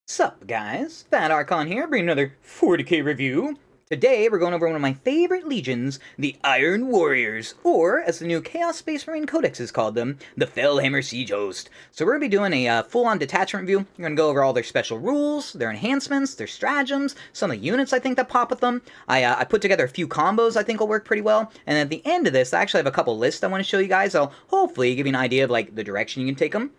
Sup guys, Fat Archon here, bringing another 40k review. Today we're going over one of my favorite legions, the Iron Warriors, or as the new Chaos Space Marine Codex has called them, the Fellhammer Siege Host. So we're going to be doing a full-on detachment review. We're going to go over all their special rules, their enhancements, their stratagems, some of the units I think that pop with them. I put together a few combos I think will work pretty well, and at the end of this I actually have a couple lists I want to show you guys. I'll hopefully give you an idea of like the direction you can take them.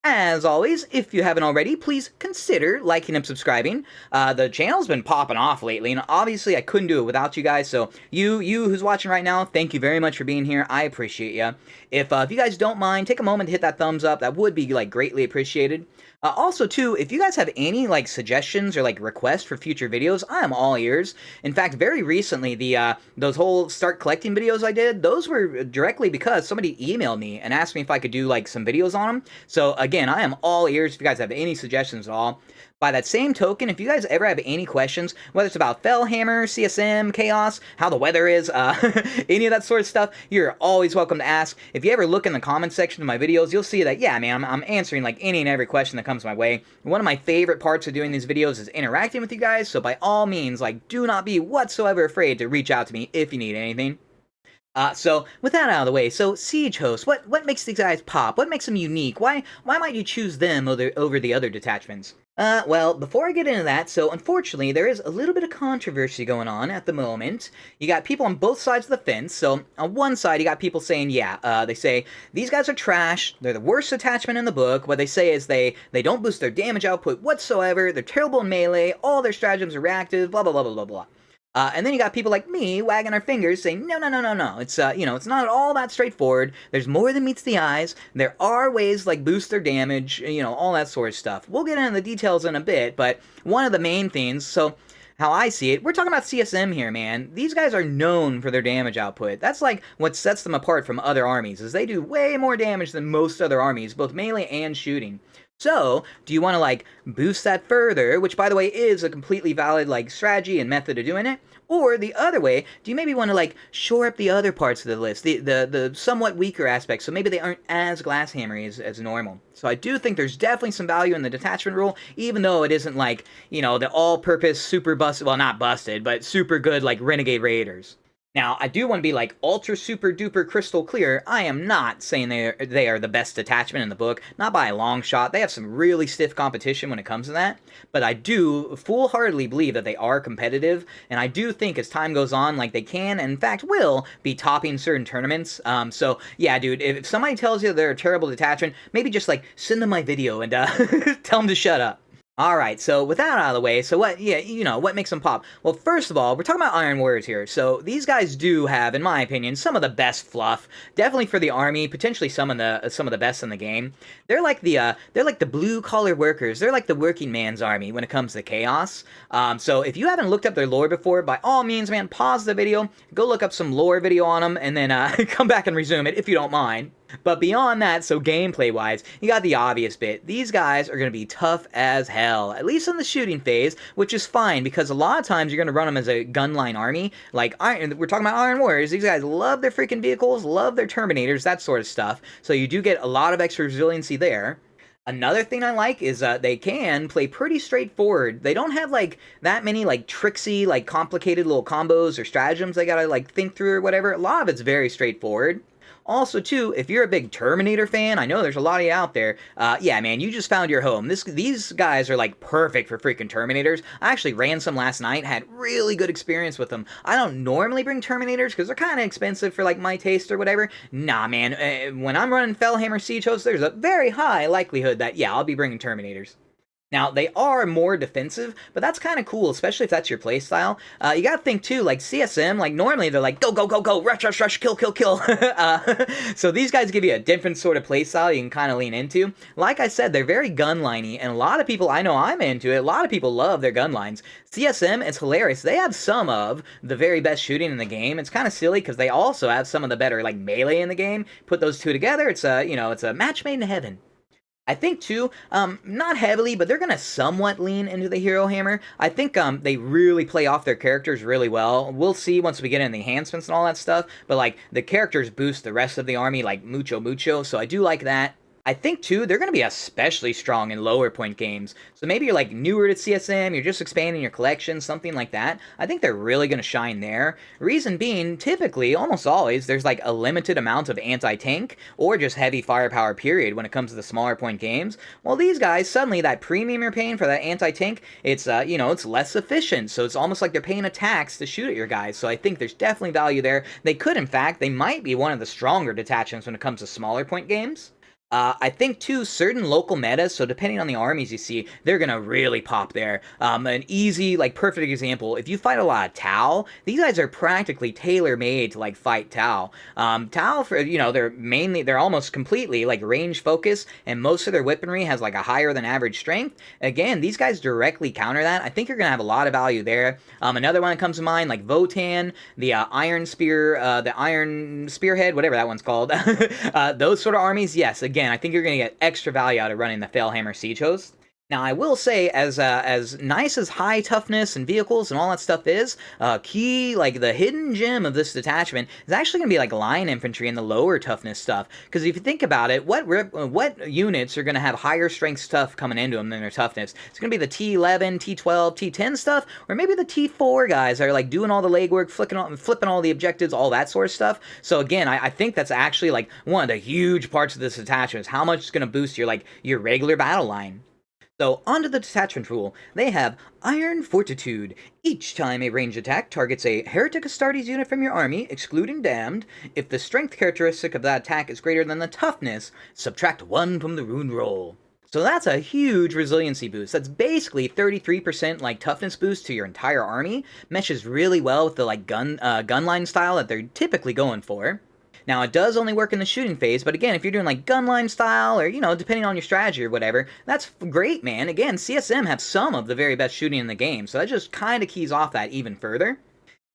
As always, if you haven't already, please consider liking and subscribing. The channel's been popping off lately, and obviously I couldn't do it without you guys, so you who's watching right now, thank you very much for being here. I appreciate you. If you guys don't mind, take a moment to hit that thumbs up. That would be, like, greatly appreciated. Also, too, if you guys have any, like, suggestions or, like, requests for future videos, I am all ears. In fact, very recently, those whole start collecting videos I did, those were directly because somebody emailed me and asked me if I could do, like, some videos on them. So, again, I am all ears if you guys have any suggestions at all. By that same token, if you guys ever have any questions, whether it's about Fellhammer, CSM, Chaos, how the weather is, any of that sort of stuff, you're always welcome to ask. If you ever look in the comment section of my videos, you'll see that, yeah, man, I'm answering like any and every question that comes my way. One of my favorite parts of doing these videos is interacting with you guys, so by all means, like, do not be whatsoever afraid to reach out to me if you need anything. So with that out of the way, so Siege Host, what makes these guys pop? What makes them unique? Why might you choose them over the other detachments? Well, before I get into that, so unfortunately, there is a little bit of controversy going on at the moment. You got people on both sides of the fence. So on one side, you got people saying, yeah, they say, these guys are trash, they're the worst attachment in the book. What they say is they don't boost their damage output whatsoever, they're terrible in melee, all their stratagems are reactive, blah, blah, blah, blah, blah, blah. And then you got people like me wagging our fingers saying, no, no, no, no, no. It's, it's not all that straightforward. There's more than meets the eyes. There are ways like boost their damage, all that sort of stuff. We'll get into the details in a bit, but one of the main things, so how I see it, we're talking about CSM here, man. These guys are known for their damage output. That's like what sets them apart from other armies, is they do way more damage than most other armies, both melee and shooting. So, do you want to, like, boost that further, which, by the way, is a completely valid, like, strategy and method of doing it? Or, the other way, do you maybe want to, like, shore up the other parts of the list, the somewhat weaker aspects, so maybe they aren't as glasshammery as normal? So I do think there's definitely some value in the detachment rule, even though it isn't, like, the all-purpose super busted, well, not busted, but super good, like, Renegade Raiders. Now, I do want to be like ultra super duper crystal clear. I am not saying they are the best detachment in the book, not by a long shot. They have some really stiff competition when it comes to that, but I do full-heartedly believe that they are competitive, and I do think as time goes on, like they can, and in fact will, be topping certain tournaments. So yeah, dude, if somebody tells you they're a terrible detachment, maybe just like send them my video and tell them to shut up. Alright, so with that out of the way, so what makes them pop? Well, first of all, we're talking about Iron Warriors here, so these guys do have, in my opinion, some of the best fluff, definitely for the army, potentially some of the best in the game. They're like the blue-collar workers, they're like the working man's army when it comes to Chaos. So if you haven't looked up their lore before, by all means, man, pause the video, go look up some lore video on them, and then come back and resume it, if you don't mind. But beyond that, so gameplay-wise, you got the obvious bit. These guys are going to be tough as hell, at least in the shooting phase, which is fine, because a lot of times you're going to run them as a gunline army. Like, we're talking about Iron Warriors. These guys love their freaking vehicles, love their Terminators, that sort of stuff. So you do get a lot of extra resiliency there. Another thing I like is they can play pretty straightforward. They don't have, like, that many, like, tricksy, like, complicated little combos or stratagems they gotta, like, think through or whatever. A lot of it's very straightforward. Also, too, if you're a big Terminator fan, I know there's a lot of you out there, yeah, man, you just found your home. These guys are, like, perfect for freaking Terminators. I actually ran some last night, had really good experience with them. I don't normally bring Terminators, because they're kind of expensive for, like, my taste or whatever. Nah, man, when I'm running Fellhammer Siege Host, there's a very high likelihood that, yeah, I'll be bringing Terminators. Now, they are more defensive, but that's kind of cool, especially if that's your playstyle. You gotta think, too, like, CSM, like, normally they're like, go, go, go, go, rush, rush, rush, kill, kill, kill. So these guys give you a different sort of playstyle you can kind of lean into. Like I said, they're very gunliney, and a lot of people, I know I'm into it, a lot of people love their gun lines. CSM, it's hilarious. They have some of the very best shooting in the game. It's kind of silly, because they also have some of the better, like, melee in the game. Put those two together, it's a, it's a match made in heaven. I think, too, not heavily, but they're going to somewhat lean into the Hero Hammer. I think they really play off their characters really well. We'll see once we get into the enhancements and all that stuff, but, like, the characters boost the rest of the army, like, mucho, mucho, so I do like that. I think too, they're going to be especially strong in lower point games. So maybe you're like newer to CSM, you're just expanding your collection, something like that. I think they're really going to shine there. Reason being, typically, almost always, there's like a limited amount of anti-tank or just heavy firepower period when it comes to the smaller point games. Well, these guys, suddenly that premium you're paying for that anti-tank, it's, it's less efficient. So it's almost like they're paying a tax to shoot at your guys. So I think there's definitely value there. They could, in fact, they might be one of the stronger detachments when it comes to smaller point games. I think too, certain local metas, so depending on the armies you see, they're gonna really pop there. An easy, like perfect example, if you fight a lot of Tau, these guys are practically tailor-made to like fight Tau. Tau, for they're almost completely like range focus, and most of their weaponry has like a higher than average strength. Again, these guys directly counter that. I think you're gonna have a lot of value there. Another one that comes to mind, like Votan, the Iron Spear, the Iron Spearhead, whatever that one's called. Those sort of armies, yes, again, I think you're going to get extra value out of running the Fellhammer Siege Host. Now, I will say, as nice as high toughness and vehicles and all that stuff is, key, like, the hidden gem of this detachment is actually going to be, like, line infantry and the lower toughness stuff. Because if you think about it, what units are going to have higher strength stuff coming into them than their toughness? It's going to be the T11, T12, T10 stuff, or maybe the T4 guys are, like, doing all the legwork, flipping all the objectives, all that sort of stuff. So, again, I think that's actually, like, one of the huge parts of this detachment is how much it's going to boost your regular battle line. So, onto the detachment rule. They have Iron Fortitude. Each time a ranged attack targets a Heretic Astartes unit from your army, excluding Damned, if the strength characteristic of that attack is greater than the toughness, subtract 1 from the rune roll. So that's a huge resiliency boost. That's basically 33% like toughness boost to your entire army. Meshes really well with the like gunline style that they're typically going for. Now, it does only work in the shooting phase, but again, if you're doing like gunline style or, depending on your strategy or whatever, that's great, man. Again, CSM have some of the very best shooting in the game, so that just kind of keys off that even further.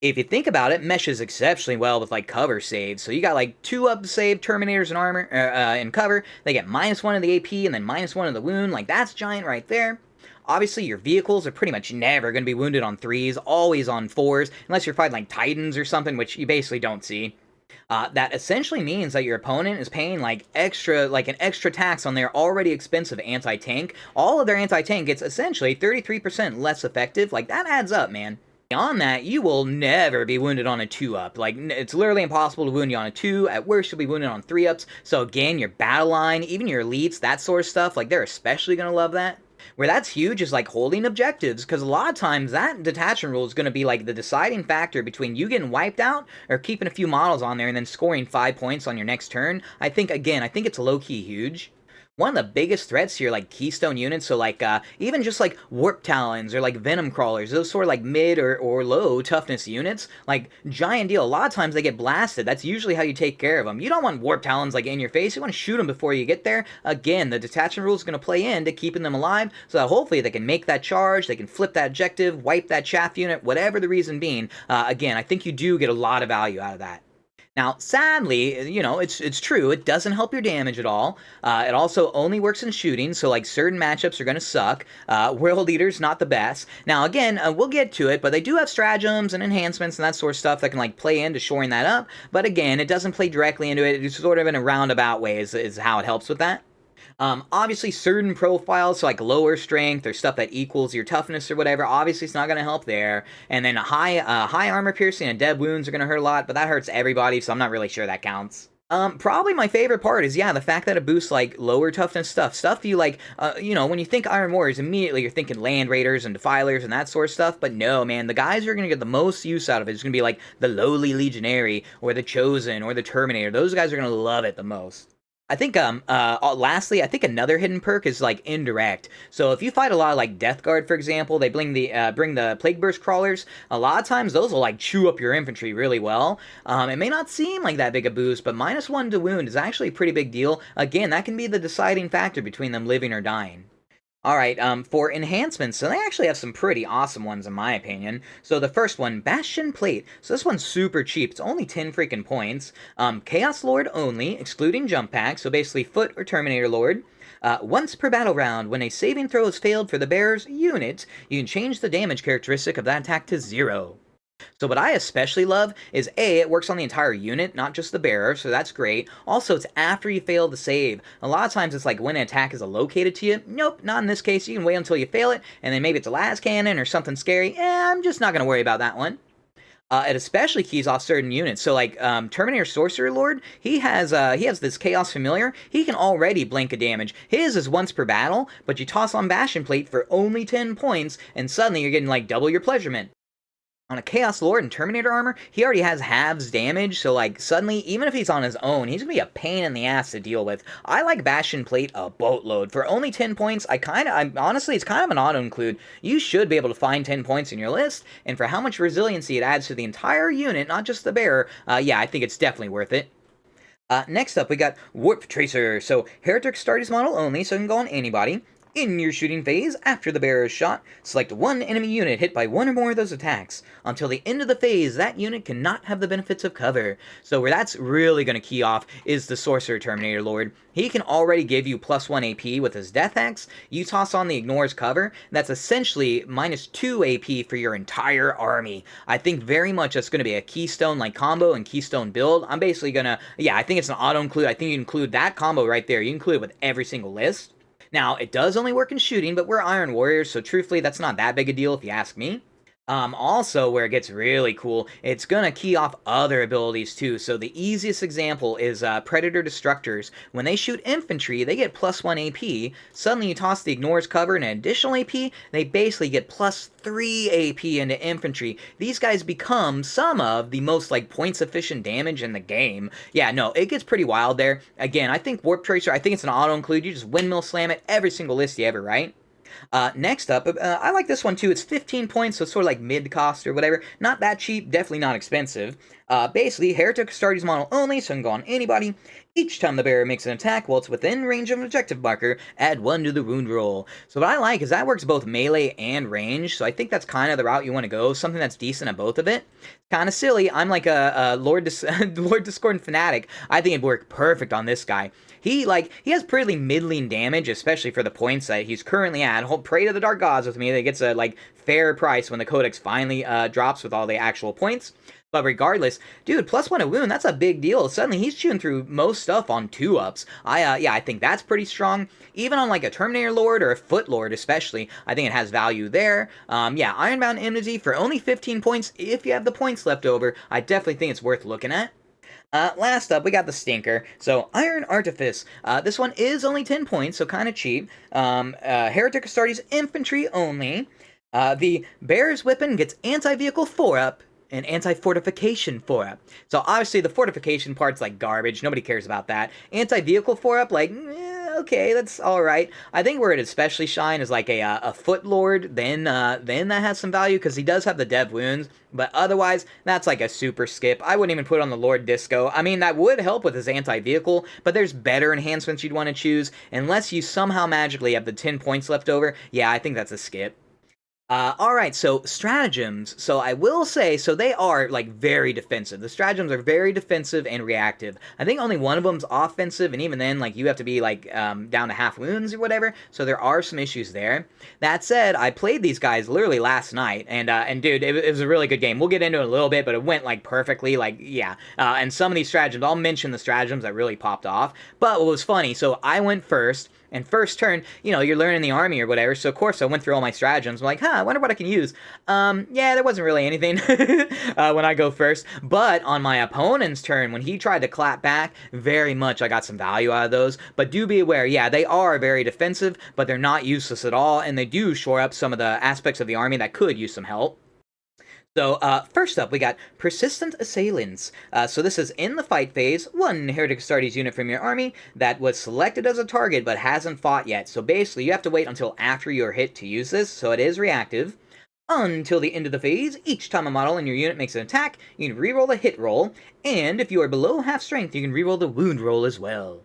If you think about it, meshes exceptionally well with like cover saves. So you got like 2-up save Terminators and armor in cover. They get -1 of the AP and then -1 of the wound. Like that's giant right there. Obviously, your vehicles are pretty much never going to be wounded on 3s, always on 4s, unless you're fighting like Titans or something, which you basically don't see. That essentially means that your opponent is paying like an extra tax on their already expensive anti-tank. All of their anti-tank gets essentially 33% less effective. Like that adds up, man. Beyond that, you will never be wounded on a 2-up. Like, it's literally impossible to wound you on a 2. At worst, you'll be wounded on 3-ups. So again, your battle line, even your elites, that sort of stuff, like, they're especially going to love that. Where that's huge is like holding objectives, because a lot of times that detachment rule is going to be like the deciding factor between you getting wiped out or keeping a few models on there and then scoring 5 points on your next turn. I think it's low-key huge. One of the biggest threats to your like keystone units, so like even just like Warp Talons or like Venomcrawlers, those sort of like mid or low toughness units, like giant deal. A lot of times they get blasted. That's usually how you take care of them. You don't want Warp Talons like in your face. You want to shoot them before you get there. Again, the detachment rule is going to play into keeping them alive, so that hopefully they can make that charge, they can flip that objective, wipe that chaff unit, whatever the reason being. Again, I think you do get a lot of value out of that. Now, sadly, it's true, it doesn't help your damage at all. It also only works in shooting, so like certain matchups are going to suck. World Eater's not the best. Now, again, we'll get to it, but they do have stratagems and enhancements and that sort of stuff that can like play into shoring that up. But again, it doesn't play directly into it. It's sort of in a roundabout way is how it helps with that. Obviously, certain profiles, so like lower strength or stuff that equals your toughness or whatever, obviously it's not going to help there. And then high armor piercing and dead wounds are going to hurt a lot, but that hurts everybody, so I'm not really sure that counts. Probably my favorite part is, the fact that it boosts, like, lower toughness stuff. Stuff you, like, when you think Iron Warriors, immediately you're thinking Land Raiders and Defilers and that sort of stuff, but no, man, the guys who are gonna get the most use out of it is gonna be, like, the lowly Legionary, or the Chosen, or the Terminator. Those guys are gonna love it the most. I think, lastly, I think another hidden perk is, like, indirect. So if you fight a lot of, like, Death Guard, for example, they bring the Plague Burst Crawlers, a lot of times those will, like, chew up your infantry really well. It may not seem like that big a boost, but -1 to wound is actually a pretty big deal. Again, that can be the deciding factor between them living or dying. Alright, for enhancements, so they actually have some pretty awesome ones in my opinion. So the first one, Bastion Plate. So this one's super cheap, it's only 10 freaking points. Chaos Lord only, excluding jump packs, so basically Foot or Terminator Lord. Once per battle round, when a saving throw is failed for the bearer's unit, you can change the damage characteristic of that attack to 0. So what I especially love is A, it works on the entire unit, not just the bearer, so that's great. Also, it's after you fail the save. A lot of times it's like when an attack is located to you. Nope, not in this case. You can wait until you fail it, and then maybe it's a las cannon or something scary. I'm just not going to worry about that one. It especially keys off certain units. So like Terminator Sorcerer Lord, he has this Chaos Familiar. He can already blink a damage. His is once per battle, but you toss on Bastion Plate for only 10 points, and suddenly you're getting like double your Pleasurement. On a Chaos Lord and Terminator armor, he already has halves damage, so like suddenly, even if he's on his own, he's gonna be a pain in the ass to deal with. I like Bastion Plate a boatload. For only 10 points, honestly, it's kind of an auto-include. You should be able to find 10 points in your list, and for how much resiliency it adds to the entire unit, not just the bearer, yeah, I think it's definitely worth it. Next up, we got Warp Tracer. So, Heretic Astartes model only, so it can go on anybody. In your shooting phase, after the bearer is shot, select one enemy unit hit by one or more of those attacks. Until the end of the phase, that unit cannot have the benefits of cover. So where that's really going to key off is the Sorcerer Terminator Lord. He can already give you +1 AP with his Death Axe. You toss on the Ignores cover, that's essentially -2 AP for your entire army. I think very much that's going to be a Keystone-like combo and Keystone build. I'm basically going to, yeah, I think it's an auto-include. I think you include that combo right there. You include it with every single list. Now, it does only work in shooting, but we're Iron Warriors, so truthfully, that's not that big a deal if you ask me. Also, where it gets really cool, it's gonna key off other abilities too. So the easiest example is Predator Destructors. When they shoot infantry, they get +1 AP. Suddenly you toss the Ignores cover and an additional AP, they basically get +3 AP into infantry. These guys become some of the most like points efficient damage in the game. Yeah, no, it gets pretty wild there. Again, I think Warp Tracer, I think it's an auto-include. You just windmill slam it every single list you ever write. Next up, I like this one too. It's 15 points, so it's sort of like mid-cost or whatever. Not that cheap, definitely not expensive. Basically, Heretic Astartes model only, so it can go on anybody. Each time the bearer makes an attack while it's within range of an objective marker, add 1 to the wound roll. So what I like is that works both melee and range, so I think that's kind of the route you want to go, something that's decent at both of it. Kind of silly, I'm like a Lord Discordant Fanatic. I think it'd work perfect on this guy. He has pretty middling damage, especially for the points that he's currently at. He'll pray to the Dark Gods with me that gets a fair price when the codex finally drops with all the actual points. But regardless, dude, +1 a wound, that's a big deal. Suddenly he's chewing through most stuff on 2-ups. Yeah, I think that's pretty strong. Even on like a Terminator Lord or a Foot Lord especially, I think it has value there. Yeah, Ironbound Enmity for only 15 points, if you have the points left over, I definitely think it's worth looking at. Last up, we got the stinker. So, Iron Artifice. This one is only 10 points, so kind of cheap. Heretic Astartes infantry only. The Bear's Weapon gets anti-vehicle 4-up and anti-fortification 4-up. So obviously the fortification part's like garbage. Nobody cares about that. Anti-vehicle 4-up, like, okay, that's alright. I think where it especially shine is like a Foot Lord. Then that has some value because he does have the Dev Wounds. But otherwise, that's like a super skip. I wouldn't even put on the Lord Disco. I mean, that would help with his anti-vehicle, but there's better enhancements you'd want to choose. Unless you somehow magically have the 10 points left over, yeah, I think that's a skip. Alright, so Stratagems. So I will say, so they are, like, very defensive. The Stratagems are very defensive and reactive. I think only one of them's offensive, and even then, like, you have to be, like, down to half wounds or whatever, so there are some issues there. That said, I played these guys literally last night, and dude, it was a really good game. We'll get into it in a little bit, but it went, like, perfectly, like, yeah. And some of these Stratagems, I'll mention the Stratagems that really popped off, but what was funny, so I went first, and first turn, you know, you're learning the army or whatever, so of course I went through all my stratagems. I'm like, I wonder what I can use. Yeah, there wasn't really anything when I go first, but on my opponent's turn, when he tried to clap back, very much I got some value out of those, but do be aware, yeah, they are very defensive, but they're not useless at all, and they do shore up some of the aspects of the army that could use some help. So, first up, we got Persistent Assailants. So this is in the fight phase, one Heretic Astartes unit from your army that was selected as a target but hasn't fought yet. So basically, you have to wait until after you're hit to use this, so it is reactive. Until the end of the phase, each time a model in your unit makes an attack, you can reroll the hit roll, and if you are below half strength, you can reroll the wound roll as well.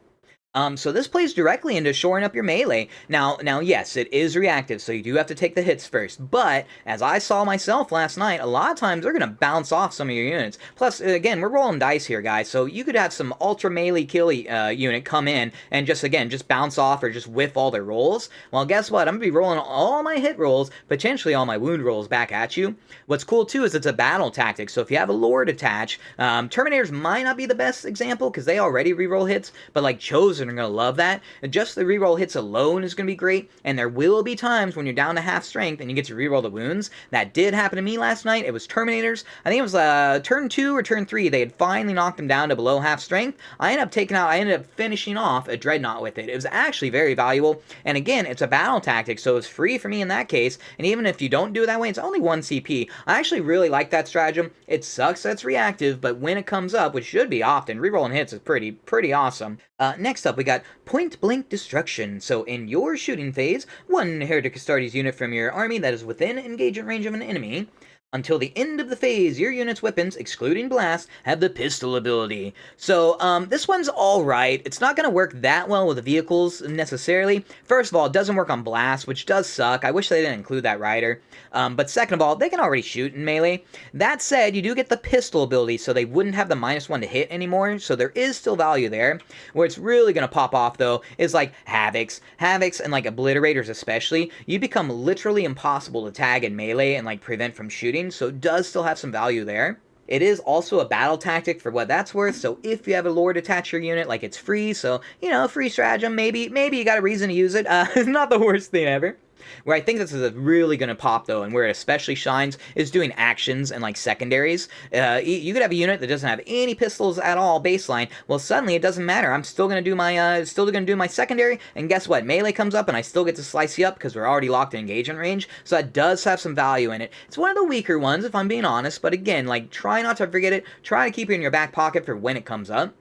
So this plays directly into shoring up your melee. Now, yes, it is reactive, so you do have to take the hits first. But as I saw myself last night, a lot of times they're gonna bounce off some of your units. Plus, again, we're rolling dice here, guys. So you could have some ultra melee kill unit come in and just bounce off or just whiff all their rolls. Well, guess what? I'm gonna be rolling all my hit rolls, potentially all my wound rolls back at you. What's cool too is it's a battle tactic. So if you have a lord attach, Terminators might not be the best example because they already reroll hits, but like Chosen are going to love that. And just the reroll hits alone is going to be great, and there will be times when you're down to half strength and you get to reroll the wounds. That did happen to me last night. It was Terminators. I think it was turn 2 or turn 3. They had finally knocked them down to below half strength. I ended up finishing off a Dreadnought with it. It was actually very valuable, and again, it's a battle tactic, so it's free for me in that case, and even if you don't do it that way, it's only 1 CP. I actually really like that stratagem. It sucks that it's reactive, but when it comes up, which should be often, rerolling hits is pretty awesome. Next up, we got Point Blank Destruction. So in your shooting phase, one Heretic Astartes unit from your army that is within engagement range of an enemy. Until the end of the phase, your unit's weapons, excluding blast, have the pistol ability. So, this one's alright. It's not going to work that well with the vehicles, necessarily. First of all, it doesn't work on blast, which does suck. I wish they didn't include that rider. But second of all, they can already shoot in melee. That said, you do get the pistol ability, so they wouldn't have the -1 to hit anymore, so there is still value there. Where it's really going to pop off, though, is like Havocs. Havocs and, like, Obliterators especially. You become literally impossible to tag in melee and, like, prevent from shooting, so it does still have some value there. It is also a battle tactic for what that's worth, so if you have a lord attach your unit, like, it's free, so, you know, free stratagem, maybe you got a reason to use it. It's not the worst thing ever. Where I think this is really going to pop, though, and where it especially shines, is doing actions and, like, secondaries. You could have a unit that doesn't have any pistols at all baseline. Well, suddenly it doesn't matter. I'm still going to do my secondary, and guess what? Melee comes up, and I still get to slice you up because we're already locked in engagement range, so that does have some value in it. It's one of the weaker ones, if I'm being honest, but again, like, try not to forget it. Try to keep it in your back pocket for when it comes up.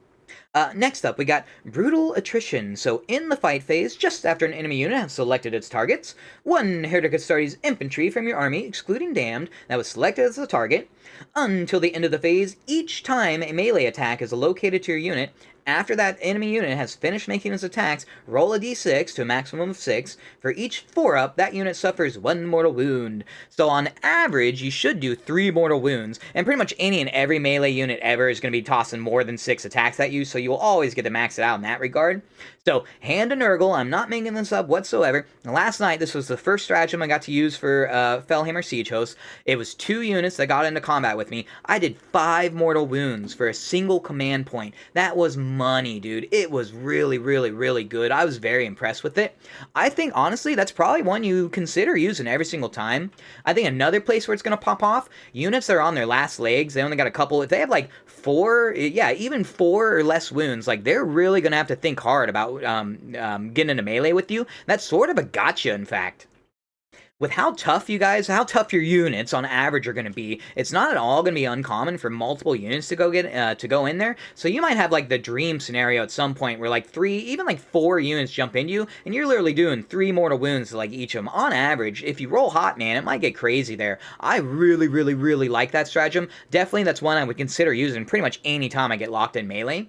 Next up, we got Brutal Attrition. So in the fight phase, just after an enemy unit has selected its targets, one Heretic Astartes infantry from your army, excluding Damned, that was selected as the target. Until the end of the phase, each time a melee attack is located to your unit, after that enemy unit has finished making its attacks, roll a d6 to a maximum of 6. For each 4-up, that unit suffers 1 mortal wound. So on average, you should do 3 mortal wounds, and pretty much any and every melee unit ever is going to be tossing more than 6 attacks at you, so you will always get to max it out in that regard. So, hand to Nurgle, I'm not making this up whatsoever. Last night, this was the first stratagem I got to use for Fellhammer Siege Host. It was 2 units that got into combat with me. I did 5 mortal wounds for a single command point. That was money, dude. It was really, really, really good. I was very impressed with it. I think, honestly, that's probably one you consider using every single time. I think another place where it's going to pop off, units that are on their last legs, they only got a couple, if they have like 4, yeah, even 4 or less wounds, like they're really going to have to think hard about getting into melee with you. That's sort of a gotcha, in fact. With how tough your units on average are going to be, it's not at all going to be uncommon for multiple units to go in there. So you might have like the dream scenario at some point where like 3, even like 4 units jump into you, and you're literally doing 3 mortal wounds to like each of them. On average, if you roll hot, man, it might get crazy there. I really, really, really like that stratagem. Definitely, that's one I would consider using pretty much any time I get locked in melee.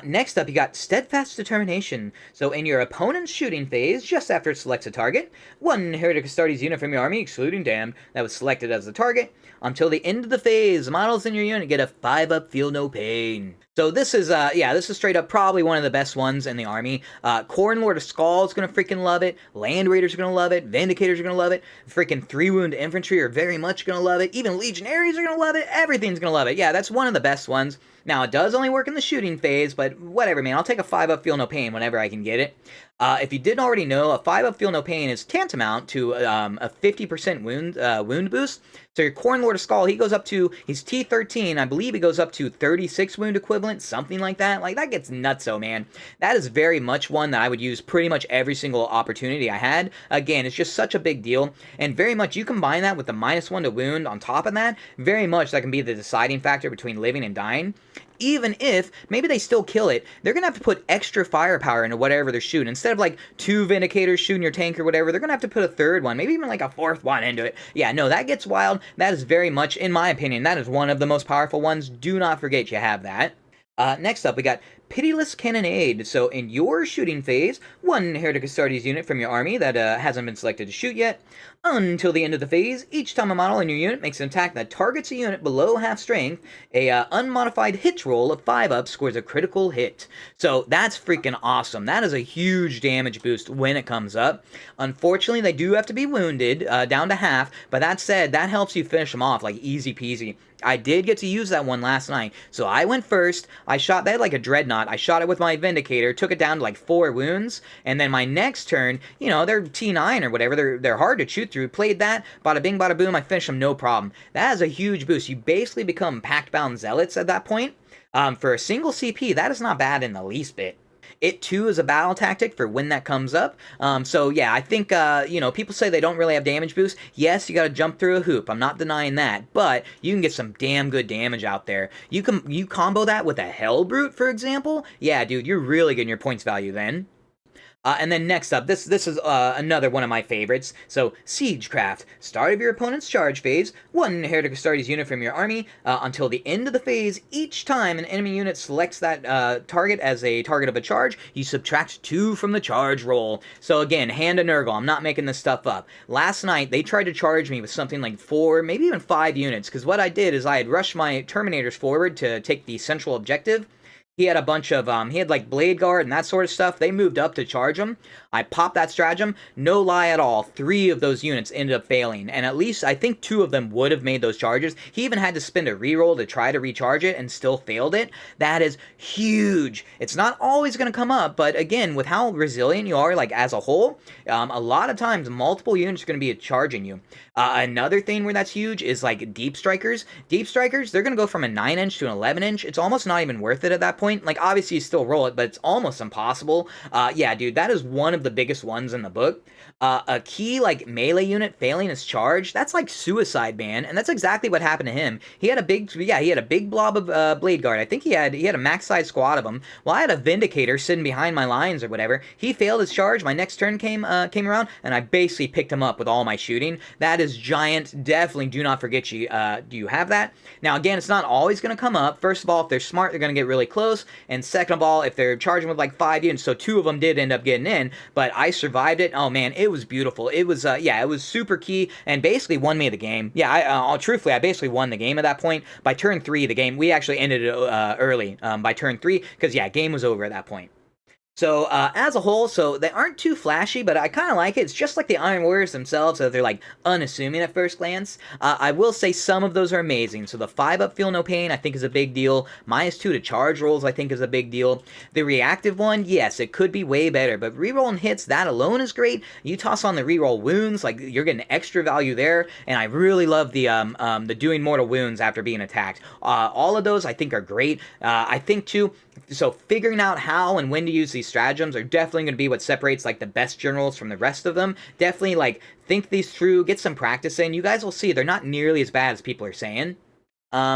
Next up, you got Steadfast Determination. So in your opponent's shooting phase, just after it selects a target, one Heretic Astartes unit from your army, excluding Damned, that was selected as the target. Until the end of the phase, models in your unit get a 5-up Feel No Pain. So this is, this is straight up probably one of the best ones in the army. Khorne Lord of Skull is going to freaking love it. Land Raiders are going to love it. Vindicators are going to love it. Freaking 3-wound infantry are very much going to love it. Even Legionaries are going to love it. Everything's going to love it. Yeah, that's one of the best ones. Now, it does only work in the shooting phase, but whatever, man. I'll take a 5-up Feel No Pain whenever I can get it. If you didn't already know, a 5-up Feel No Pain is tantamount to a 50% wound boost. So your Khorne Lord of Skull, he's T13, I believe he goes up to 36 wound equivalent, something like that. Like, that gets nutso, man. That is very much one that I would use pretty much every single opportunity I had. Again, it's just such a big deal, and very much you combine that with the -1 to wound on top of that, very much that can be the deciding factor between living and dying. Even if, maybe they still kill it, they're going to have to put extra firepower into whatever they're shooting. Instead of like 2 Vindicators shooting your tank or whatever, they're going to have to put a 3rd one, maybe even like a 4th one into it. Yeah, no, that gets wild. That is very much, in my opinion, that is one of the most powerful ones. Do not forget you have that. Next up, we got Pitiless Cannonade. So in your shooting phase, one Heretic Astartes unit from your army that hasn't been selected to shoot yet. Until the end of the phase, each time a model in your unit makes an attack that targets a unit below half strength, a unmodified hit roll of 5-up scores a critical hit. So that's freaking awesome. That is a huge damage boost when it comes up. Unfortunately, they do have to be wounded down to half, but that said, that helps you finish them off like easy peasy. I did get to use that one last night. So I went first. I shot that like a dreadnought. I shot it with my Vindicator, took it down to like 4 wounds, and then my next turn, you know, they're T9 or whatever. They're hard to shoot through. Played that, bada bing, bada boom. I finished them no problem. That is a huge boost. You basically become pact-bound zealots at that point. For a single CP, that is not bad in the least bit. It too is a battle tactic for when that comes up. So yeah, I think, you know, people say they don't really have damage boost. Yes, you gotta jump through a hoop. I'm not denying that, but you can get some damn good damage out there. You combo that with a Helbrute, for example. Yeah, dude, you're really getting your points value then. And then next up, this is another one of my favorites. So, Siegecraft. Start of your opponent's charge phase, one Heretic Astartes unit from your army. Until the end of the phase, each time an enemy unit selects that target as a target of a charge, you subtract 2 from the charge roll. So again, hand to Nurgle, I'm not making this stuff up. Last night, they tried to charge me with something like 4, maybe even 5 units, because what I did is I had rushed my Terminators forward to take the central objective. He had a bunch of, he had like Blade Guard and that sort of stuff. They moved up to charge him. I popped that stratagem. No lie at all. 3 of those units ended up failing. And at least, I think 2 of them would have made those charges. He even had to spend a reroll to try to recharge it and still failed it. That is huge. It's not always going to come up, but again, with how resilient you are, like as a whole, a lot of times multiple units are going to be charging you. Another thing where that's huge is like Deep Strikers. Deep Strikers, they're going to go from a 9-inch to an 11-inch. It's almost not even worth it at that point. Like, obviously, you still roll it, but it's almost impossible. Yeah, dude, that is one of the biggest ones in the book. A key, like, melee unit failing his charge, that's like suicide, man, and that's exactly what happened to him. He had a big blob of Blade Guard. I think he had a max-size squad of them. Well, I had a Vindicator sitting behind my lines or whatever. He failed his charge. My next turn came around, and I basically picked him up with all my shooting. That is giant. Definitely do not forget you. Do you have that? Now, again, it's not always going to come up. First of all, if they're smart, they're going to get really close. And second of all, if they're charging with like 5 units, so 2 of them did end up getting in, but I survived it. Oh man, it was beautiful. It was, yeah, it was super key and basically won me the game. Yeah, truthfully, I basically won the game at that point. By turn 3, the game, we actually ended it early by turn 3 because, yeah, game was over at that point. So, as a whole, so they aren't too flashy, but I kind of like it. It's just like the Iron Warriors themselves, so they're, like, unassuming at first glance. I will say some of those are amazing. So the 5-up Feel No Pain, I think, is a big deal. -2 to charge rolls, I think, is a big deal. The reactive one, yes, it could be way better, but rerolling hits, that alone is great. You toss on the reroll wounds, like, you're getting extra value there, and I really love the doing mortal wounds after being attacked. All of those, I think, are great. I think, too, so figuring out how and when to use these stratagems are definitely going to be what separates like the best generals from the rest of them. Definitely like think these through, get some practice in. You guys will see they're not nearly as bad as people are saying.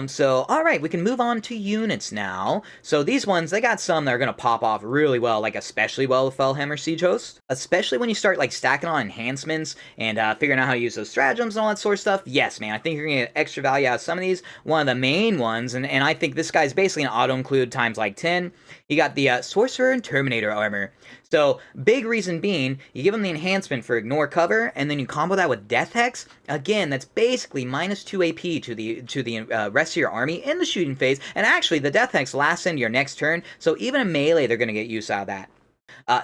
So, alright, we can move on to units now. So these ones, they got some that are going to pop off really well, like especially well with Fellhammer Siege Host. Especially when you start, like, stacking on enhancements and figuring out how to use those stratagems and all that sort of stuff. Yes, man, I think you're going to get extra value out of some of these. One of the main ones, and I think this guy's basically an auto-include times, like, 10. You got the Sorcerer and Terminator armor. So, big reason being, you give them the enhancement for ignore cover, and then you combo that with Death Hex. Again, that's basically -2 AP to the rest of your army in the shooting phase, and actually, the Death Hex lasts into your next turn, so even in melee, they're going to get use out of that.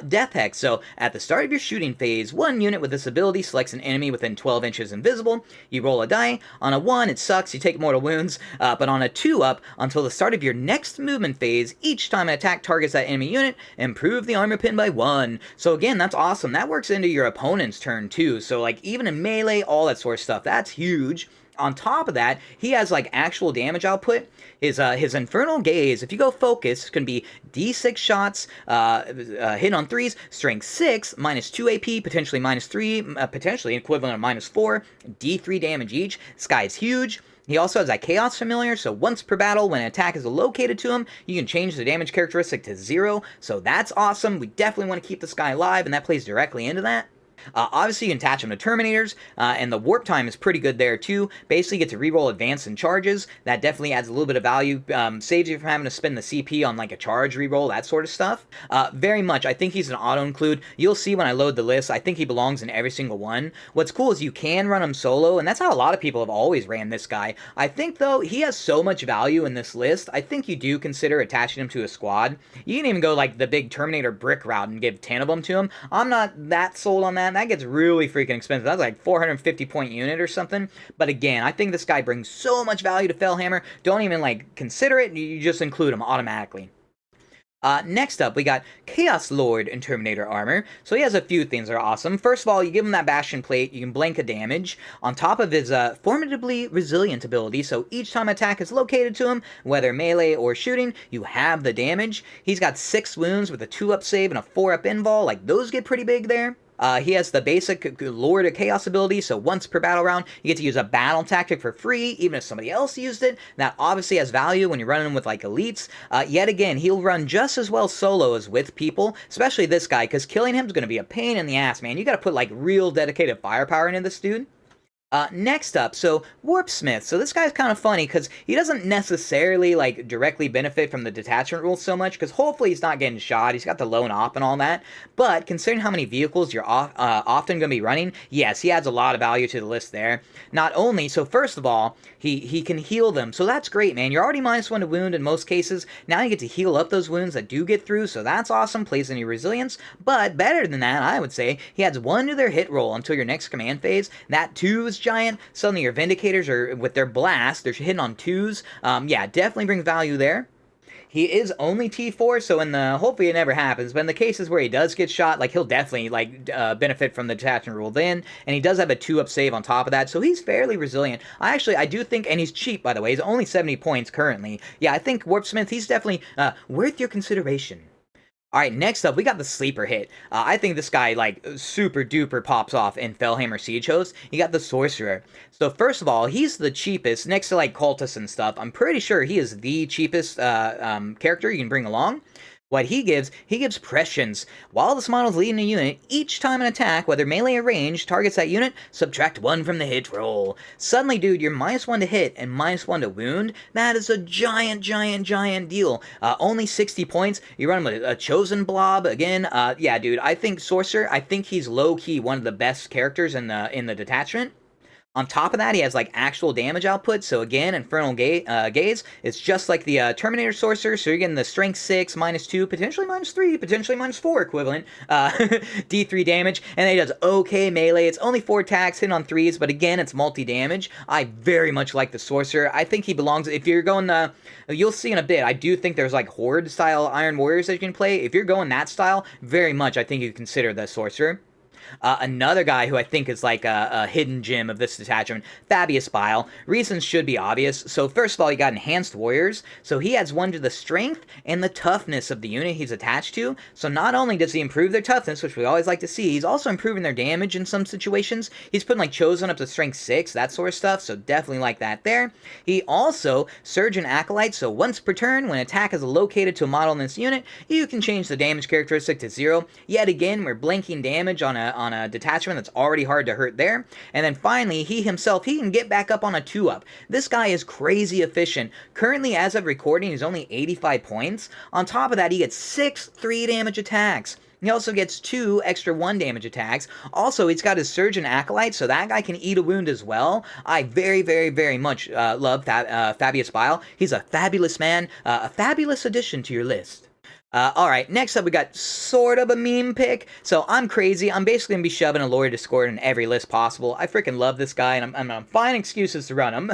Death Hex, so at the start of your shooting phase, one unit with this ability selects an enemy within 12 inches invisible. You roll a die. On a 1, it sucks, you take mortal wounds, but on a 2-up, until the start of your next movement phase, each time an attack targets that enemy unit, improve the armor pin by 1. So again, that's awesome. That works into your opponent's turn too, so like even in melee, all that sort of stuff, that's huge. On top of that, he has like actual damage output. His Infernal Gaze, if you go focus, can be D6 shots, hit on 3s, strength 6, -2 AP, potentially -3, potentially equivalent of -4, D3 damage each. This guy is huge. He also has that Chaos Familiar, so once per battle, when an attack is located to him, you can change the damage characteristic to 0, so that's awesome. We definitely want to keep this guy alive, and that plays directly into that. Obviously, you can attach them to Terminators, and the warp time is pretty good there too. Basically, you get to reroll advance and charges. That definitely adds a little bit of value. Saves you from having to spend the CP on like a charge reroll, that sort of stuff. Very much, I think he's an auto-include. You'll see when I load the list, I think he belongs in every single one. What's cool is you can run him solo, and that's how a lot of people have always ran this guy. I think, though, he has so much value in this list, I think you do consider attaching him to a squad. You can even go like the big Terminator brick route and give 10 of them to him. I'm not that sold on that. That gets really freaking expensive. That's like 450 point unit or something. But again, I think this guy brings so much value to Fellhammer. Don't even like consider it. You just include him automatically. Next up, we got Chaos Lord in Terminator armor. So he has a few things that are awesome. First of all, you give him that Bastion plate, you can blank a damage. On top of his formidably resilient ability, so each time attack is located to him, whether melee or shooting, you have the damage. He's got 6 wounds with a 2-up save and a 4-up invul, like those get pretty big there. He has the basic Lord of Chaos ability, so once per battle round, you get to use a battle tactic for free, even if somebody else used it. That obviously has value when you're running with, like, elites. Yet again, he'll run just as well solo as with people, especially this guy, because killing him is going to be a pain in the ass, man. You gotta put, like, real dedicated firepower into this dude. Next up, so Warpsmith. So this guy's kind of funny because he doesn't necessarily like directly benefit from the detachment rules so much because hopefully he's not getting shot. He's got the lone op and all that. But considering how many vehicles you're often going to be running, yes, he adds a lot of value to the list there. Not only, so first of all, he can heal them. So that's great, man. You're already -1 to wound in most cases. Now you get to heal up those wounds that do get through. So that's awesome. Plays in your resilience. But better than that, I would say, he adds 1 to their hit roll until your next command phase. That too is giant. Suddenly your Vindicators are, with their blast, they're hitting on 2s. Yeah, definitely brings value there. He is only T4, so in the, hopefully it never happens, but in the cases where he does get shot, like, he'll definitely, like, benefit from the detachment rule then, and he does have a 2-up save on top of that, so he's fairly resilient. I do think, and he's cheap, by the way, he's only 70 points currently. Yeah, I think Warpsmith, he's definitely worth your consideration. Alright, next up, we got the sleeper hit. I think this guy, like, super duper pops off in Fellhammer Siege Host. You got the Sorcerer. So, first of all, he's the cheapest, next to, like, Cultists and stuff. I'm pretty sure he is the cheapest character you can bring along. What he gives prescience. While this model is leading a unit, each time an attack, whether melee or range, targets that unit, subtract 1 from the hit roll. Suddenly, dude, you're -1 to hit and -1 to wound. That is a giant deal. Only 60 points. You run with a chosen blob again. Yeah, dude, I think Sorcerer, I think he's low-key one of the best characters in the detachment. On top of that, he has, like, actual damage output, so again, Infernal Gaze, it's just like the Terminator Sorcerer, so you're getting the Strength 6, -2, potentially -3, potentially -4 equivalent, D3 damage, and then he does okay melee. It's only 4 attacks, hitting on 3s, but again, it's multi-damage. I very much like the Sorcerer. I think he belongs, if you're going you'll see in a bit, I do think there's, like, Horde-style Iron Warriors that you can play. If you're going that style, very much, I think you consider the Sorcerer. Another guy who I think is like a hidden gem of this detachment, Fabius Bile. Reasons should be obvious. So first of all, you got Enhanced Warriors. So he adds 1 to the strength and the toughness of the unit he's attached to. So not only does he improve their toughness, which we always like to see, he's also improving their damage in some situations. He's putting like Chosen up to strength 6, that sort of stuff. So definitely like that there. He also Surge and Acolyte. So once per turn, when attack is located to a model in this unit, you can change the damage characteristic to 0. Yet again, we're blanking damage on a detachment that's already hard to hurt there. And then finally, he himself, he can get back up on a 2-up. This guy is crazy efficient. Currently, as of recording, he's only 85 points. On top of that, he gets 6 3 damage attacks. He also gets 2 extra 1 damage attacks. Also, he's got his Surge and Acolyte, so that guy can eat a wound as well. I very much love Fabius Bile. He's a fabulous man, a fabulous addition to your list. Alright, next up we got sort of a meme pick. So I'm crazy. I'm basically going to be shoving a Lord of Discord in every list possible. I freaking love this guy, and I'm finding excuses to run him.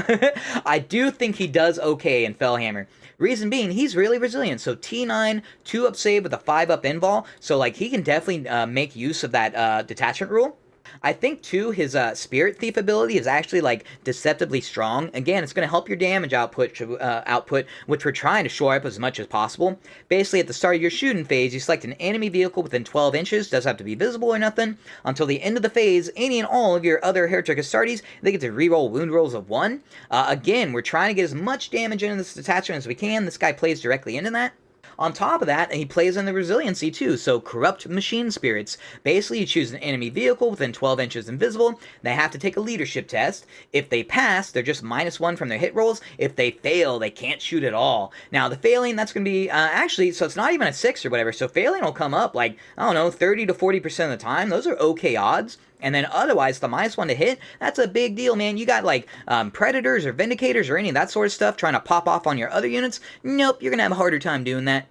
I do think he does okay in Fellhammer. Reason being, he's really resilient. So T9, 2-up save with a 5-up invul. So like he can definitely make use of that detachment rule. I think, too, his Spirit Thief ability is actually, like, deceptively strong. Again, it's going to help your damage output, which we're trying to shore up as much as possible. Basically, at the start of your shooting phase, you select an enemy vehicle within 12 inches, doesn't have to be visible or nothing. Until the end of the phase, any and all of your other Heretic Astartes, they get to reroll wound rolls of 1. Again, we're trying to get as much damage into this detachment as we can. This guy plays directly into that. On top of that, he plays in the resiliency too, so Corrupt Machine Spirits. Basically, you choose an enemy vehicle within 12 inches invisible. They have to take a leadership test. If they pass, they're just -1 from their hit rolls. If they fail, they can't shoot at all. Now, the failing, that's going to be, actually, so it's not even a 6 or whatever, so failing will come up like, I don't know, 30 to 40% of the time. Those are okay odds. And then otherwise, the -1 to hit, that's a big deal, man. You got like Predators or Vindicators or any of that sort of stuff trying to pop off on your other units. Nope, you're going to have a harder time doing that.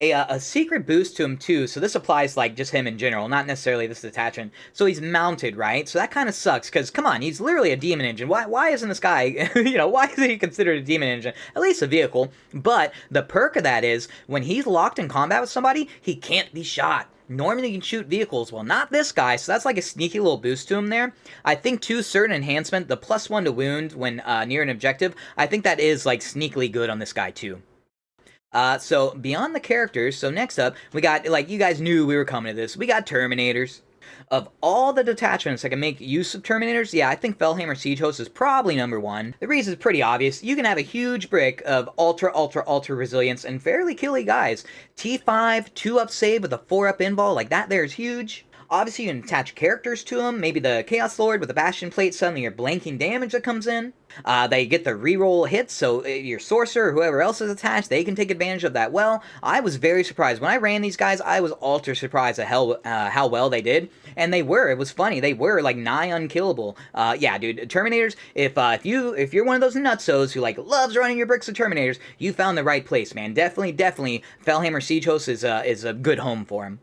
A secret boost to him too, so this applies like just him in general, not necessarily this detachment. So he's mounted, right? So that kind of sucks, because come on, he's literally a demon engine. Why isn't this guy, why isn't he considered a demon engine? At least a vehicle. But the perk of that is, when he's locked in combat with somebody, he can't be shot. Normally you can shoot vehicles, well not this guy, so that's like a sneaky little boost to him there. I think too, certain enhancement, the +1 to wound when near an objective, I think that is like sneakily good on this guy too. So beyond the characters, so next up, we got, like, you guys knew we were coming to this, we got Terminators. Of all the detachments that can make use of Terminators, yeah, I think Fellhammer Siege Host is probably #1. The reason is pretty obvious. You can have a huge brick of ultra resilience and fairly killy guys. T5, 2-up save with a 4-up invul, like that there is huge. Obviously, you can attach characters to them. Maybe the Chaos Lord with the Bastion Plate, suddenly you're blanking damage that comes in. They get the reroll hits, so your Sorcerer or whoever else is attached, they can take advantage of that well. I was very surprised. When I ran these guys, I was ultra surprised at how well they did. And they were. It was funny. They were, like, nigh unkillable. Yeah, dude, Terminators, if you're one of those nutsos who, like, loves running your bricks of Terminators, you found the right place, man. Definitely, Fellhammer Siege Host is a good home for him.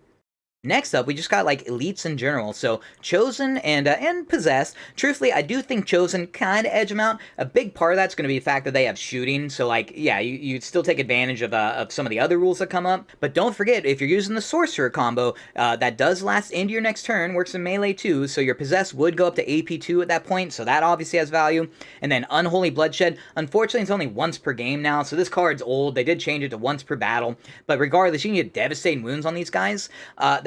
Next up, we just got, like, elites in general. So, Chosen and Possessed. Truthfully, I do think Chosen kind of edge them out. A big part of that's going to be the fact that they have shooting. So, like, yeah, you still take advantage of some of the other rules that come up. But don't forget, if you're using the Sorcerer combo, that does last into your next turn, works in melee too. So, your Possessed would go up to AP2 at that point. So, that obviously has value. And then Unholy Bloodshed. Unfortunately, it's only once per game now. So, this card's old. They did change it to once per battle. But regardless, you can get devastating wounds on these guys.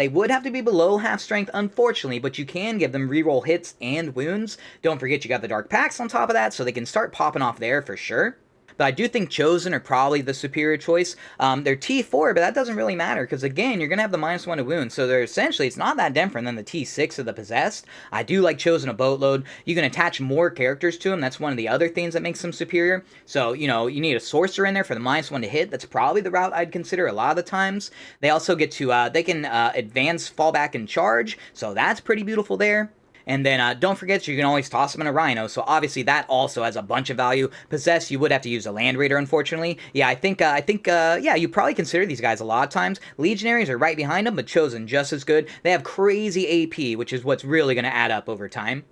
They would have to be below half strength, unfortunately, but you can give them reroll hits and wounds. Don't forget you got the Dark Pacts on top of that, so they can start popping off there for sure. But I do think Chosen are probably the superior choice. They're T4, but that doesn't really matter, because again, you're going to have the -1 to wound, so they're essentially, it's not that different than the T6 of the Possessed. I do like Chosen a boatload. You can attach more characters to them. That's one of the other things that makes them superior. So, you know, you need a Sorcerer in there for the -1 to hit. That's probably the route I'd consider a lot of the times. They also get to, they can advance, fall back, and charge, so that's pretty beautiful there. And then don't forget, you can always toss them in a Rhino, so obviously that also has a bunch of value. Possessed, you would have to use a Land Raider, unfortunately. Yeah, I think, yeah, you probably consider these guys a lot of times. Legionaries are right behind them, but Chosen just as good. They have crazy AP, which is what's really going to add up over time.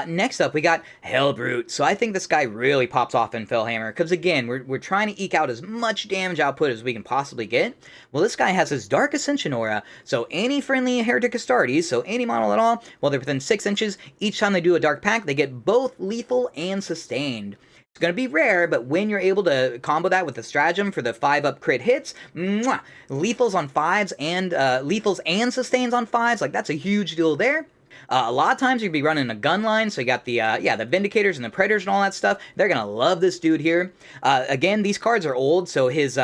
Next up, we got Helbrute. So I think this guy really pops off in Fellhammer, because again, we're trying to eke out as much damage output as we can possibly get. Well, this guy has his Dark Ascension aura, so any friendly Heretic Astartes, so any model at all, well, they're within 6 inches, each time they do a Dark Pact, they get both lethal and sustained. It's going to be rare, but when you're able to combo that with the Stratagem for the 5-up crit hits, mwah, lethals on 5s and lethals and sustains on 5s, like that's a huge deal there. A lot of times you'd be running a gun line, so you got the, yeah, the Vindicators and the Predators and all that stuff. They're going to love this dude here. Again, these cards are old, so his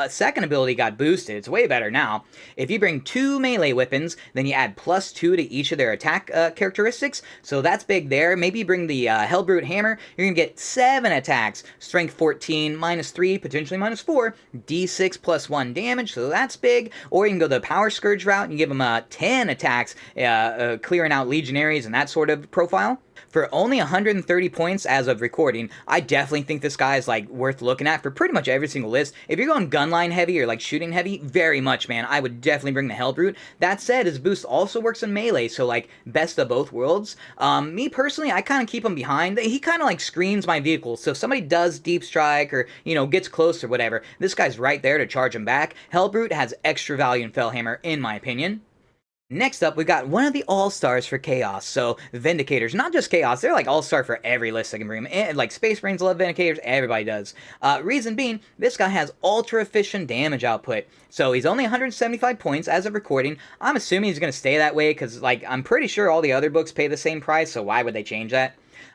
second ability got boosted. It's way better now. If you bring 2 melee weapons, then you add +2 to each of their attack characteristics, so that's big there. Maybe you bring the Helbrute Hammer, you're going to get 7 attacks, strength 14, -3, potentially -4, D6 +1 damage, so that's big. Or you can go the Power Scourge route and give him 10 attacks, clearing out Legionaries and that sort of profile. For only 130 points as of recording, I definitely think this guy is, like, worth looking at for pretty much every single list. If you're going gunline heavy or, like, shooting heavy, very much, man, I would definitely bring the Helbrute. That said, his boost also works in melee, so, like, best of both worlds. Me, personally, I kind of keep him behind. He kind of, like, screens my vehicle, so if somebody does deep strike or, you know, gets close or whatever, this guy's right there to charge him back. Helbrute has extra value in Fellhammer, in my opinion. Next up, we've got one of the all-stars for Chaos, so Vindicators. Not just Chaos, they're like all-star for every list I can bring them. And, like, Space Marines love Vindicators, everybody does. Reason being, this guy has ultra-efficient damage output. So he's only 175 points as of recording. I'm assuming he's going to stay that way, because, like, I'm pretty sure all the other books pay the same price, so why would they change that?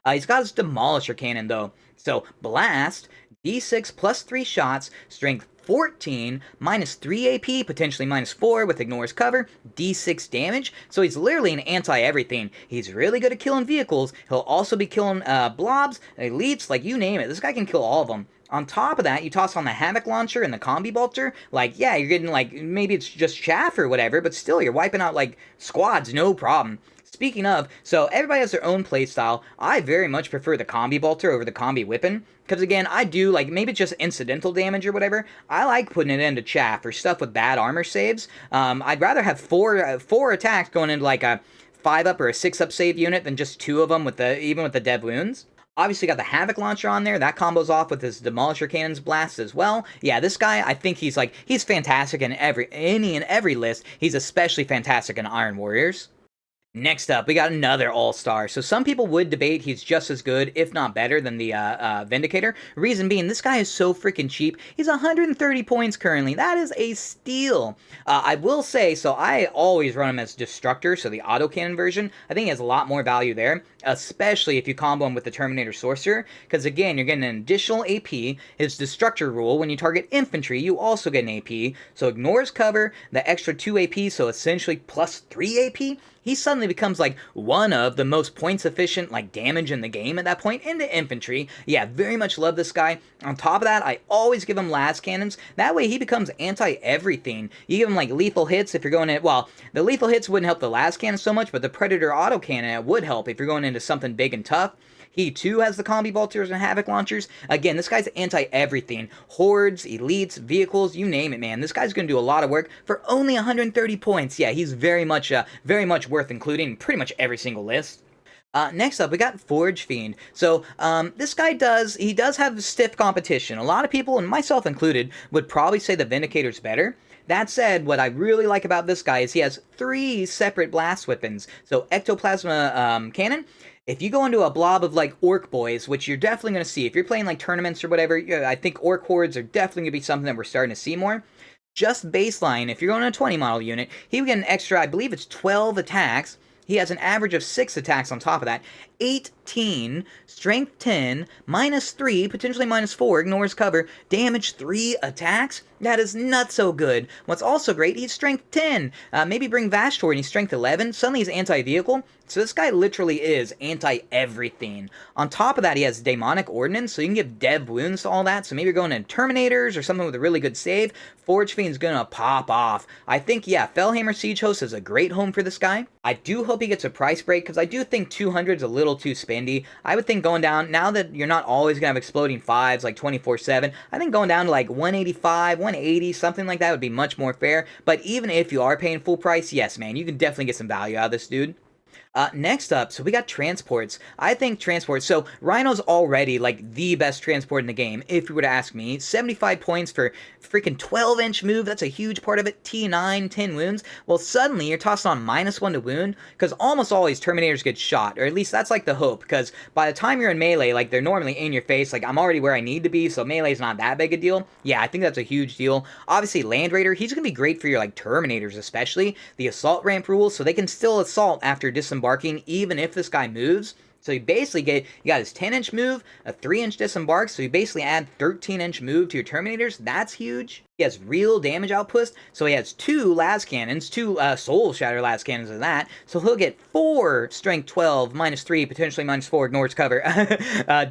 He's got his Demolisher Cannon, though. So, Blast, D6 +3 shots, strength 14, minus 3 AP, potentially minus 4 with ignores cover, d6 damage. So he's literally an anti-everything. He's really good at killing vehicles. He'll also be killing blobs, elites, like you name it. This guy can kill all of them. On top of that, you toss on the Havoc Launcher and the Combi Bolter. Like, yeah, you're getting, like, maybe it's just chaff or whatever, but still, you're wiping out, like, squads, no problem. Speaking of, so everybody has their own playstyle. I very much prefer the Combi Bolter over the Combi Whippin'. Because again, I do, like, maybe it's just incidental damage or whatever. I like putting it into chaff or stuff with bad armor saves. I'd rather have four attacks going into, like, a 5-up or a 6-up save unit than just 2 of them with even with the dev wounds. Obviously got the Havoc Launcher on there. That combos off with his Demolisher Cannon's blast as well. Yeah, this guy, I think he's fantastic in any and every list. He's especially fantastic in Iron Warriors. Next up, we got another all-star. So some people would debate he's just as good, if not better, than the Vindicator. Reason being, this guy is so freaking cheap. He's 130 points currently. That is a steal. I will say, so I always run him as Destructor, so the autocannon version. I think he has a lot more value there, especially if you combo him with the Terminator Sorcerer, because again, you're getting an additional AP. His Destructor rule, when you target infantry, you also get an AP. So ignores cover, the extra 2 AP, so essentially plus 3 AP. He suddenly becomes like one of the most points efficient like damage in the game at that point into infantry. Yeah, very much love this guy. On top of that, I always give him las cannons. That way he becomes anti-everything. You give him like lethal hits if you're going in, well, the lethal hits wouldn't help the las cannon so much, but the Predator autocannon would help if you're going into something big and tough. He too has the Combi Bolters and Havoc Launchers. Again, this guy's anti-everything. Hordes, elites, vehicles, you name it, man. This guy's going to do a lot of work for only 130 points. Yeah, he's very much worth including in pretty much every single list. Next up, we got Forgefiend. So, this guy does have stiff competition. A lot of people, and myself included, would probably say the Vindicator's better. That said, what I really like about this guy is he has 3 separate blast weapons. So, Ectoplasma Cannon. If you go into a blob of, like, Orc Boys, which you're definitely going to see, if you're playing, like, tournaments or whatever, I think Orc Hordes are definitely going to be something that we're starting to see more. Just baseline, if you're going to a 20 model unit, he would get an extra, I believe it's 12 attacks. He has an average of 6 attacks on top of that. 18, strength 10, minus 3, potentially minus 4, ignores cover, damage 3 attacks. That is not so good. What's also great, he's strength 10. Maybe bring Vashtor and he's strength 11. Suddenly he's anti-vehicle. So this guy literally is anti-everything. On top of that, he has Daemonic Ordnance, so you can give dev wounds to all that. So maybe you're going in Terminators or something with a really good save. Forgefiend's gonna pop off. I think, yeah, Fellhammer Siege Host is a great home for this guy. I do hope he gets a price break, because I do think 200 is a little too spendy. I would think going down, now that you're not always gonna have exploding 5s like 24/7, I think going down to like 185, 180, something like that would be much more fair. But even if you are paying full price, yes, man, you can definitely get some value out of this dude. Next up, so we got transports. I think transports, so Rhino's already like the best transport in the game, if you were to ask me. 75 points for freaking 12-inch move, that's a huge part of it. T9, 10 wounds. Well, suddenly you're tossing on -1 to wound, because almost always Terminators get shot, or at least that's like the hope, because by the time you're in melee, like they're normally in your face, like I'm already where I need to be, so melee's not that big a deal. Yeah, I think that's a huge deal. Obviously, Land Raider, he's going to be great for your like Terminators especially. The assault ramp rules, so they can still assault after disembarking even if this guy moves. So you basically you got his 10-inch move, a 3-inch disembark, so you basically add 13-inch move to your Terminators. That's huge. He has real damage output, so he has 2 las cannons, 2 soul shatter las cannons of that, so he'll get 4 strength 12, -3, potentially -4, ignores cover,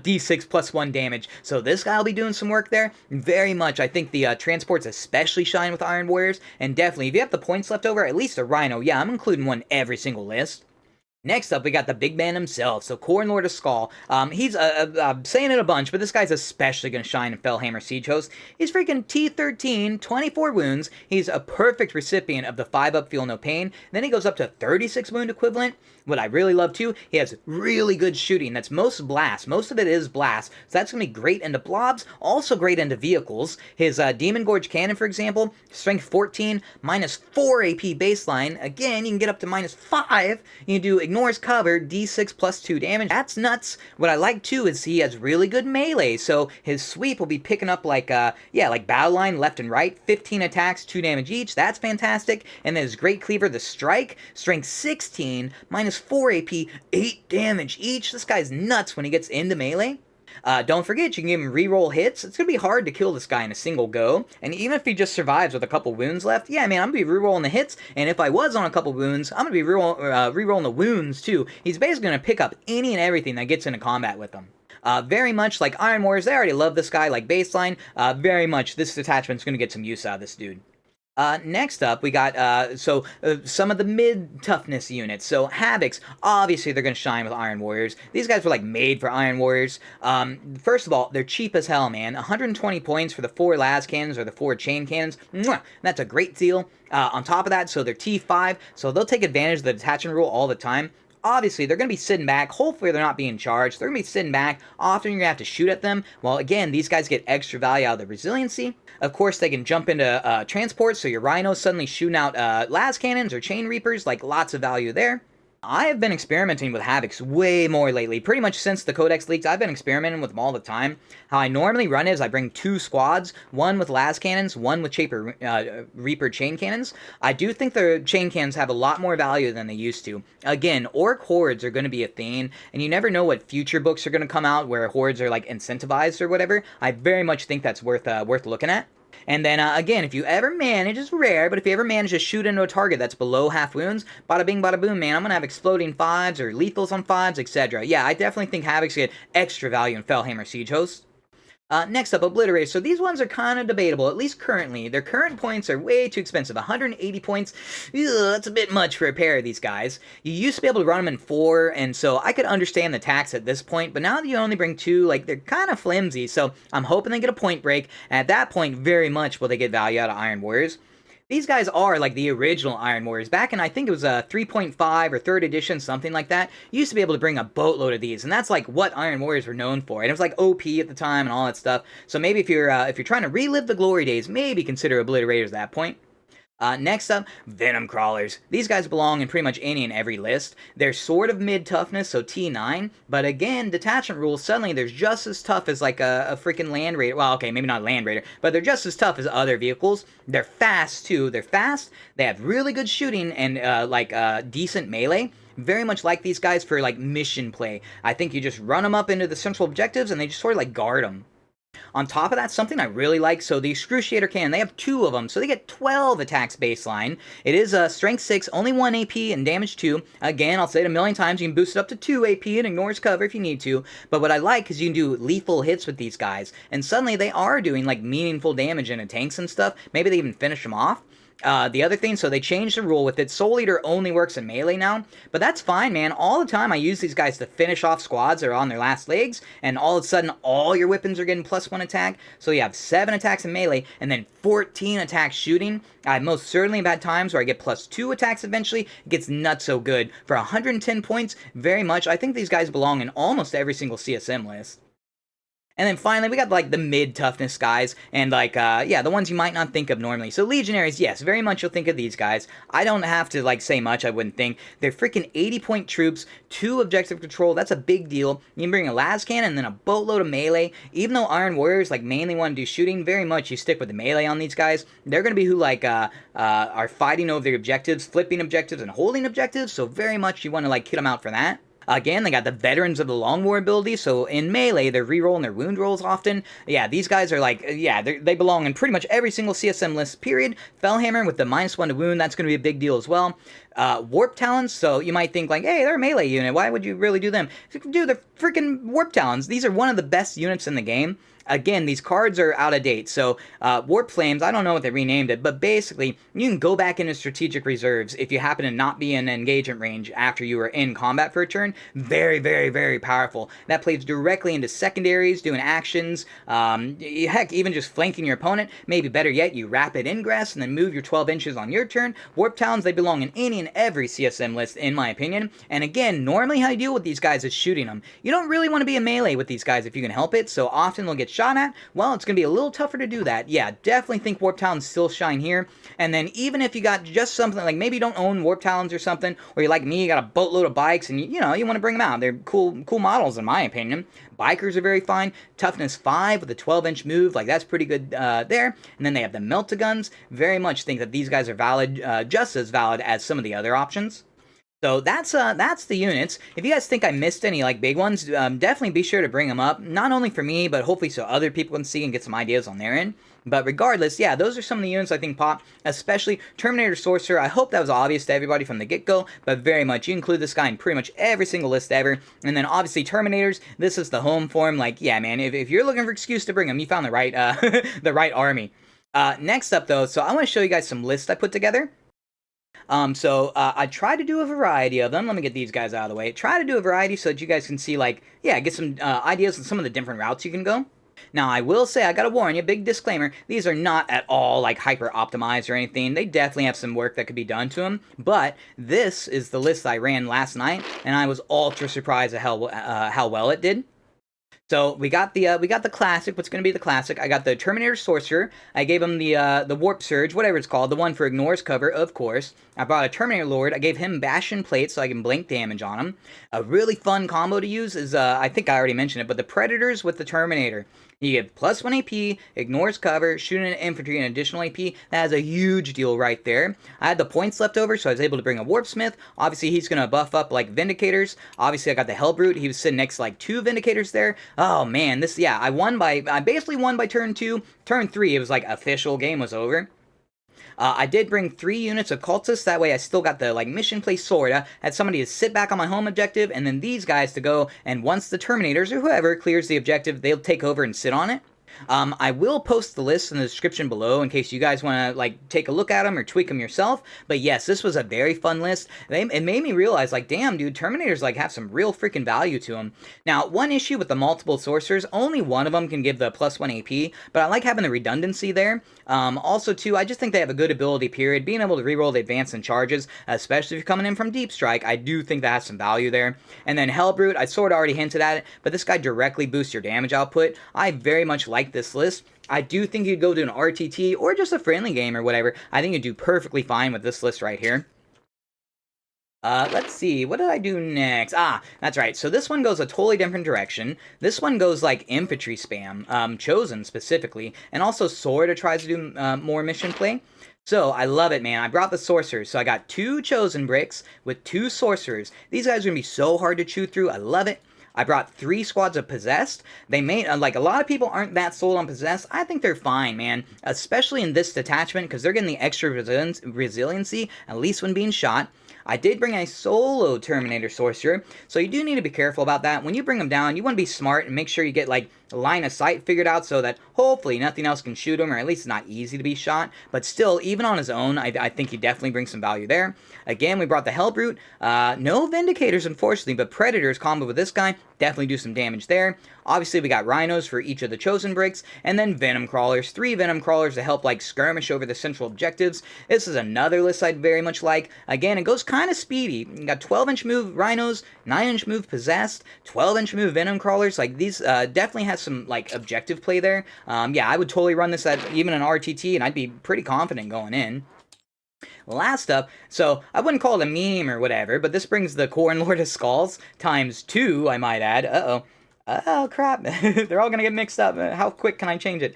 d6 +1 damage. So this guy will be doing some work there. Very much, I think the transports especially shine with Iron Warriors, and definitely, if you have the points left over, at least a Rhino, yeah, I'm including one every single list. Next up, we got the big man himself, so Khorne Lord of Skull. He's, I'm saying it a bunch, but this guy's especially going to shine in Fellhammer Siege Host. He's freaking T13, 24 wounds. He's a perfect recipient of the 5-up Feel No Pain. Then he goes up to 36 wound equivalent. What I really love, too, he has really good shooting. That's most blast. Most of it is blast, so that's going to be great into blobs, also great into vehicles. His Demon Gorge Cannon, for example, strength 14, -4 AP baseline. Again, you can get up to -5. You can do ignores cover, d6 +2 damage. That's nuts. What I like, too, is he has really good melee, so his sweep will be picking up like, like battle line left and right. 15 attacks, 2 damage each. That's fantastic. And then his Great Cleaver, the Strike, strength 16, -4 AP, 8 damage each. This guy's nuts when he gets into melee. Don't forget, you can give him reroll hits. It's going to be hard to kill this guy in a single go. And even if he just survives with a couple wounds left, yeah, man, I'm going to be rerolling the hits. And if I was on a couple wounds, I'm going to be rerolling the wounds too. He's basically going to pick up any and everything that gets into combat with him. Very much like Iron Warriors, they already love this guy like baseline. Very much this detachment's going to get some use out of this dude. Next up, we got some of the mid-toughness units. So Havocs, obviously they're going to shine with Iron Warriors. These guys were like made for Iron Warriors. First of all, they're cheap as hell, man. 120 points for the 4 las cannons or the 4 chain cannons. Mwah! That's a great deal. On top of that, so they're T5, so they'll take advantage of the detachment rule all the time. Obviously, they're going to be sitting back. Hopefully, they're not being charged. They're going to be sitting back. Often, you're going to have to shoot at them. Well, again, these guys get extra value out of the resiliency. Of course, they can jump into transport, so your Rhinos suddenly shooting out las cannons or chain reapers, like lots of value there. I have been experimenting with Havocs way more lately. Pretty much since the codex leaks, I've been experimenting with them all the time. How I normally run is I bring 2 squads, one with las cannons, one with reaper chain cannons. I do think the chain cannons have a lot more value than they used to. Again, orc hordes are going to be a thing, and you never know what future books are going to come out where hordes are like incentivized or whatever. I very much think that's worth looking at. And then, again, if you ever manage, it's rare, but if you ever manage to shoot into a target that's below half wounds, bada bing, bada boom, man, I'm going to have exploding 5s or lethals on 5s, etc. Yeah, I definitely think Havocs get extra value in Fellhammer Siege Host. Next up, Obliterators. So these ones are kind of debatable, at least currently. Their current points are way too expensive. 180 points, that's a bit much for a pair of these guys. You used to be able to run them in 4, and so I could understand the tax at this point, but now that you only bring 2, like, they're kind of flimsy, so I'm hoping they get a point break, and at that point, very much will they get value out of Iron Warriors. These guys are like the original Iron Warriors. Back in, I think it was 3.5 or 3rd edition, something like that, you used to be able to bring a boatload of these, and that's like what Iron Warriors were known for. And it was like OP at the time and all that stuff. So maybe if you're trying to relive the glory days, maybe consider Obliterators at that point. Next up, Venomcrawlers. These guys belong in pretty much any and every list. They're sort of mid-toughness, so T9, but again, Detachment Rules, suddenly they're just as tough as like a freaking Land Raider. Well, okay, maybe not Land Raider, but they're just as tough as other vehicles. They're fast, too. They're fast, they have really good shooting, and decent melee. Very much like these guys for like mission play. I think you just run them up into the central objectives, and they just sort of like guard them. On top of that, something I really like, so the Excruciator Cannon, they have 2 of them, so they get 12 attacks baseline. It is Strength 6, only 1 AP, and Damage 2. Again, I'll say it a million times, you can boost it up to 2 AP and ignores cover if you need to. But what I like is you can do lethal hits with these guys, and suddenly they are doing like meaningful damage into tanks and stuff. Maybe they even finish them off. The other thing, so they changed the rule with it. Soul Eater only works in melee now, but that's fine, man. All the time I use these guys to finish off squads that are on their last legs, and all of a sudden all your weapons are getting +1 attack. So you have 7 attacks in melee, and then 14 attacks shooting. I most certainly have had times where I get +2 attacks eventually. It gets nuts so good. For 110 points, very much, I think these guys belong in almost every single CSM list. And then finally, we got like the mid-toughness guys, and like, the ones you might not think of normally. So Legionaries, yes, very much you'll think of these guys. I don't have to like say much, I wouldn't think. They're freaking 80-point troops, 2 objective control, that's a big deal. You can bring a las cannon and then a boatload of melee. Even though Iron Warriors like mainly want to do shooting, very much you stick with the melee on these guys. They're going to be who like are fighting over their objectives, flipping objectives, and holding objectives, so very much you want to like kit them out for that. Again, they got the Veterans of the Long War ability, so in melee, they're rerolling their wound rolls often. Yeah, these guys are like, they belong in pretty much every single CSM list, period. Fellhammer with the -1 to wound, that's going to be a big deal as well. Warp Talons, so you might think like, hey, they're a melee unit, why would you really do them? Dude, they're freaking Warp Talons. These are one of the best units in the game. Again, these cards are out of date, so Warp Flames, I don't know what they renamed it, but basically, you can go back into Strategic Reserves if you happen to not be in engagement range after you were in combat for a turn. Very, very, very powerful. That plays directly into secondaries, doing actions, heck, even just flanking your opponent. Maybe better yet, you rapid ingress and then move your 12 inches on your turn. Warp Talons, they belong in any and every CSM list, in my opinion. And again, normally how you deal with these guys is shooting them. You don't really want to be in melee with these guys if you can help it, so often they'll get shot at. Well, it's going to be a little tougher to do that. Yeah, definitely think Warp Talons still shine here. And then even if you got just something, like maybe you don't own Warp Talons or something, or you're like me, you got a boatload of bikes, and you want to bring them out. They're cool models in my opinion. Bikers are very fine. Toughness 5 with a 12-inch move, like that's pretty good there. And then they have the Melt-A-Guns. Very much think that these guys are valid, just as valid as some of the other options. So that's the units. If you guys think I missed any like big ones, definitely be sure to bring them up. Not only for me, but hopefully so other people can see and get some ideas on their end. But regardless, yeah, those are some of the units I think pop, especially Terminator Sorcerer. I hope that was obvious to everybody from the get-go, but very much. You include this guy in pretty much every single list ever. And then obviously Terminators, this is the home form. Like, yeah, man, if you're looking for excuse to bring them, you found the right the right army. Next up though, so I want to show you guys some lists I put together. I try to do a variety of them. Let me get these guys out of the way. Try to do a variety so that you guys can see, like, yeah, get some ideas on some of the different routes you can go. Now, I will say, I gotta warn you, big disclaimer, these are not at all, like, hyper-optimized or anything. They definitely have some work that could be done to them, but this is the list I ran last night, and I was ultra surprised at how well it did. So we got the classic. What's going to be the classic? I got the Terminator Sorcerer. I gave him the Warp Surge, whatever it's called, the one for ignores cover, of course. I brought a Terminator Lord. I gave him Bastion Plate so I can blink damage on him. A really fun combo to use is I think I already mentioned it, but the Predators with the Terminator. You get +1 AP, ignores cover, shooting at infantry, and additional AP. That is a huge deal right there. I had the points left over, so I was able to bring a Warpsmith. Obviously, he's going to buff up like Vindicators. Obviously, I got the Helbrute. He was sitting next to like 2 Vindicators there. Oh, man. I basically won by turn 2. Turn 3, it was like official game was over. I did bring 3 units of cultists, that way I still got the like mission place sorta, had somebody to sit back on my home objective, and then these guys to go, and once the Terminators or whoever clears the objective, they'll take over and sit on it. I will post the list in the description below in case you guys want to like take a look at them or tweak them yourself. But yes, this was a very fun list. It made me realize, like, damn, dude, Terminators like have some real freaking value to them. Now, one issue with the multiple sorcerers, only one of them can give the +1 AP, but I like having the redundancy there. Also, too, I just think they have a good ability, period. Being able to reroll the advance and charges, especially if you're coming in from Deep Strike, I do think that has some value there. And then Helbrute, I sort of already hinted at it, but this guy directly boosts your damage output. I very much like this list. I do think you'd go to an RTT or just a friendly game or whatever. I think you'd do perfectly fine with this list right here. Let's see, what did I do next? That's right, so this one goes a totally different direction. This one goes like infantry spam, chosen specifically, and also Sorcerer tries to do more mission play. So, I love it, man. I brought the Sorcerers, so I got 2 chosen bricks with 2 Sorcerers. These guys are going to be so hard to chew through. I love it. I brought 3 squads of Possessed. They may, like, a lot of people aren't that sold on Possessed. I think they're fine, man. Especially in this detachment, because they're getting the extra resiliency, at least when being shot. I did bring a solo Terminator Sorcerer, so you do need to be careful about that. When you bring them down, you want to be smart and make sure you get, like, line of sight figured out so that hopefully nothing else can shoot him, or at least it's not easy to be shot. But still, even on his own, I think he definitely brings some value there. Again, we brought the Helbrute. No Vindicators, unfortunately, but Predators combo with this guy definitely do some damage there. Obviously, we got Rhinos for each of the chosen bricks, and then Venomcrawlers. 3 Venomcrawlers to help, like, skirmish over the central objectives. This is another list I'd very much like. Again, it goes kind of speedy. You got 12-inch move Rhinos, 9-inch move Possessed, 12-inch move Venomcrawlers. Like, these definitely has some, like, objective play there. Yeah, I would totally run this at even an RTT, and I'd be pretty confident going in. Last up, so I wouldn't call it a meme or whatever, but this brings the Khorne Lord of Skulls ×2, I might add. Uh-oh. Oh, crap. They're all going to get mixed up. How quick can I change it?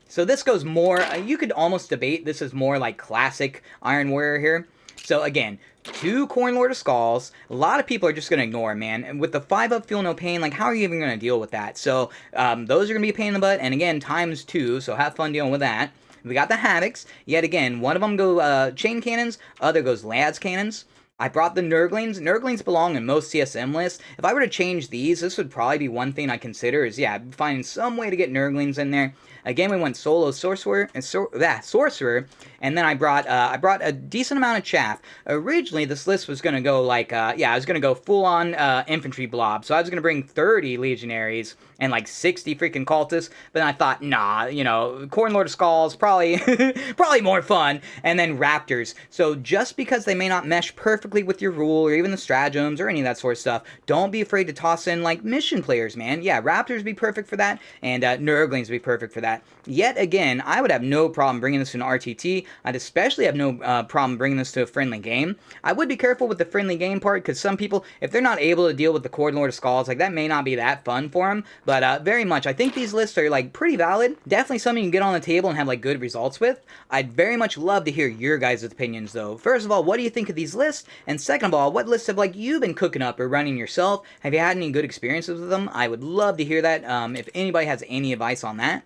So this goes more, you could almost debate this is more like classic Iron Warrior here. So again, 2 Khorne Lord of Skulls. A lot of people are just going to ignore, man. And with the 5-up Feel No Pain, like, how are you even going to deal with that? So those are going to be a pain in the butt. And again, ×2, so have fun dealing with that. We got the Havocs. Yet again, one of them go Chain Cannons, other goes Lads Cannons. I brought the Nurglings. Nurglings belong in most CSM lists. If I were to change these, this would probably be one thing I consider is, yeah, finding some way to get Nurglings in there. Again, we went solo Sorcerer, and then I brought a decent amount of chaff. Originally, this list was going to go like, I was going to go full-on infantry blob. So I was going to bring 30 Legionaries and like 60 freaking cultists, but then I thought, nah, you know, Khorne Lord of Skulls, probably more fun, and then Raptors. So just because they may not mesh perfectly with your rule, or even the stratagems, or any of that sort of stuff, don't be afraid to toss in, like, mission players, man. Yeah, Raptors would be perfect for that, and Nurglings would be perfect for that. Yet again, I would have no problem bringing this to an RTT. I'd especially have no problem bringing this to a friendly game. I would be careful with the friendly game part, because some people, if they're not able to deal with the Khorne Lord of Skulls, like, that may not be that fun for them. But very much, I think these lists are, like, pretty valid. Definitely something you can get on the table and have, like, good results with. I'd very much love to hear your guys' opinions, though. First of all, what do you think of these lists? And second of all, what lists have like you been cooking up or running yourself? Have you had any good experiences with them? I would love to hear that. If anybody has any advice on that.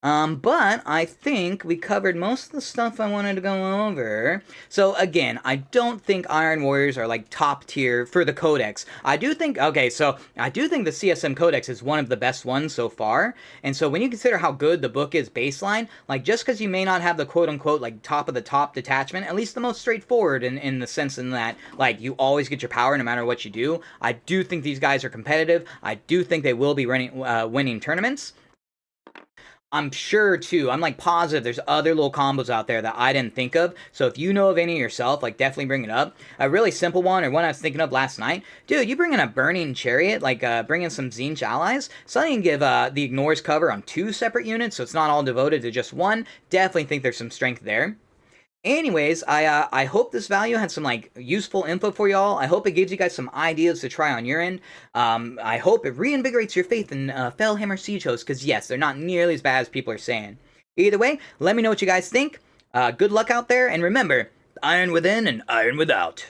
But I think we covered most of the stuff I wanted to go over. So again, I don't think Iron Warriors are like top tier for the codex. I do think the CSM codex is one of the best ones so far. And so when you consider how good the book is baseline, like just because you may not have the quote unquote like top of the top detachment, at least the most straightforward in the sense in that like you always get your power no matter what you do. I do think these guys are competitive. I do think they will be winning tournaments. I'm sure too, I'm like positive there's other little combos out there that I didn't think of. So if you know of any yourself, like definitely bring it up. A really simple one, or one I was thinking of last night. Dude, you bring in a Burning Chariot, like bring in some Tzeentch allies. So you can give the Ignores cover on 2 separate units, so it's not all devoted to just one. Definitely think there's some strength there. Anyways, I hope this value had some like useful info for y'all. I hope it gives you guys some ideas to try on your end. I hope it reinvigorates your faith in Fellhammer Siege Host, because yes, they're not nearly as bad as people are saying. Either way, let me know what you guys think. Good luck out there, and remember, iron within and iron without.